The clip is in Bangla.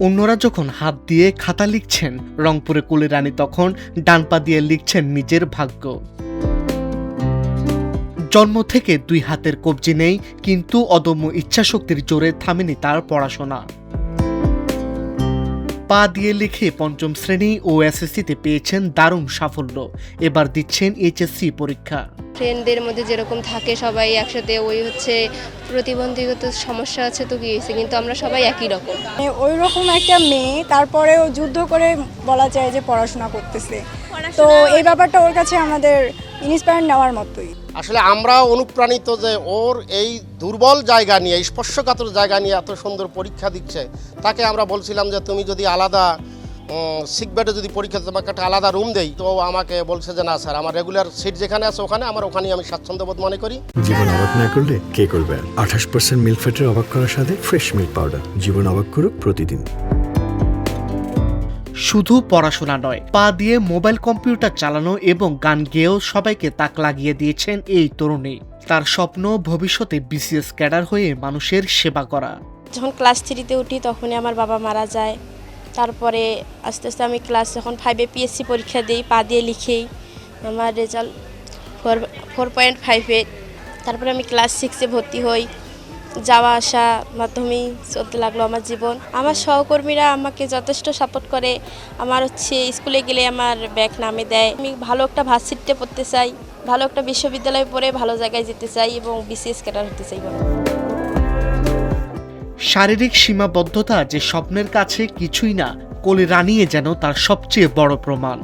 অন্যরা যখন হাত দিয়ে খাতা লিখছেন, রংপুরে কুলি রানী তখন ডান পা দিয়ে লিখছেন নিজের ভাগ্য। জন্ম থেকে দুই হাতের কবজি নেই, কিন্তু অদম্য ইচ্ছাশক্তির জোরে থামেনি তার পড়াশোনা। পা দিয়ে লিখে পঞ্চম শ্রেণী ও এসএসসিতে পেয়েছেন দারুণ সাফল্য। এবার দিচ্ছেন এইচএসসি পরীক্ষা। ফ্রেন্ডদের মধ্যে যেরকম থাকে সবাই একসাথে, ওই হচ্ছে প্রতিবন্ধীগত সমস্যা আছে তো কি হয়েছে, কিন্তু আমরা সবাই একই রকম। ওই রকম একটা মেয়ে, তারপরেও যুদ্ধ করে বলা যায় যে পড়াশোনা করতেছে, তো এই ব্যাপারটা ওর কাছে আমাদের ইন্সপায়ার নেওয়ার মতোই। আসলে আমরা অনুপ্রাণিত যে ওর এই দুর্বল জায়গা নিয়ে, স্পর্শকাতর জায়গা নিয়ে এত সুন্দর পরীক্ষা দিচ্ছে। তাকে আমরা বলছিলাম যে তুমি যদি আলাদা সিকবেডে যদি পরীক্ষা তোমাকে একটা আলাদা রুম দেই, তো আমাকে বলছে যে না স্যার, আমার রেগুলার সিট যেখানে আছে ওখানেই আমি স্বাচ্ছন্দ্যবোধ মনে করি। জীবন অবাক না করলে কে করবে? 28% মিল্ক ফ্যাটের অবাক করার সাথে ফ্রেশ মিল্ক পাউডার। জীবন অবাক করুক প্রতিদিন। শুধু পড়াশোনা নয়, পা দিয়ে মোবাইল কম্পিউটার চালানো এবং গান গেয়েও সবাইকে তাক লাগিয়ে দিয়েছেন এই তরুণী। তার স্বপ্ন ভবিষ্যতে বিসিএস ক্যাডার হয়ে মানুষের সেবা করা। যখন ক্লাস 3-তে উঠি তখনই আমার বাবা মারা যায়। তারপরে আস্তে আস্তে আমি ক্লাস যখন 5-এ পিএসসি পরীক্ষা দিই, পা দিয়ে লিখেই আমার রেজাল্ট 4.58। তারপরে আমি ক্লাস 6-এ ভর্তি হই। যাওয়া আসা মাধ্যমেই চলতে লাগলো আমার জীবন। আমার সহকর্মীরা আমাকে যথেষ্ট সাপোর্ট করে। আমার স্কুলে গেলে আমার ব্যাগ নামে দেয়। আমি ভালো একটা ভার্সিটিতে পড়তে চাই, ভালো একটা বিশ্ববিদ্যালয়ে পড়ে ভালো জায়গায় যেতে চাই এবং বিসিএস ক্যাডার হতে চাই। শারীরিক সীমাবদ্ধতা যে স্বপ্নের কাছে কিছুই না, কোলে রানিয়ে যেন তার সবচেয়ে বড় প্রমাণ।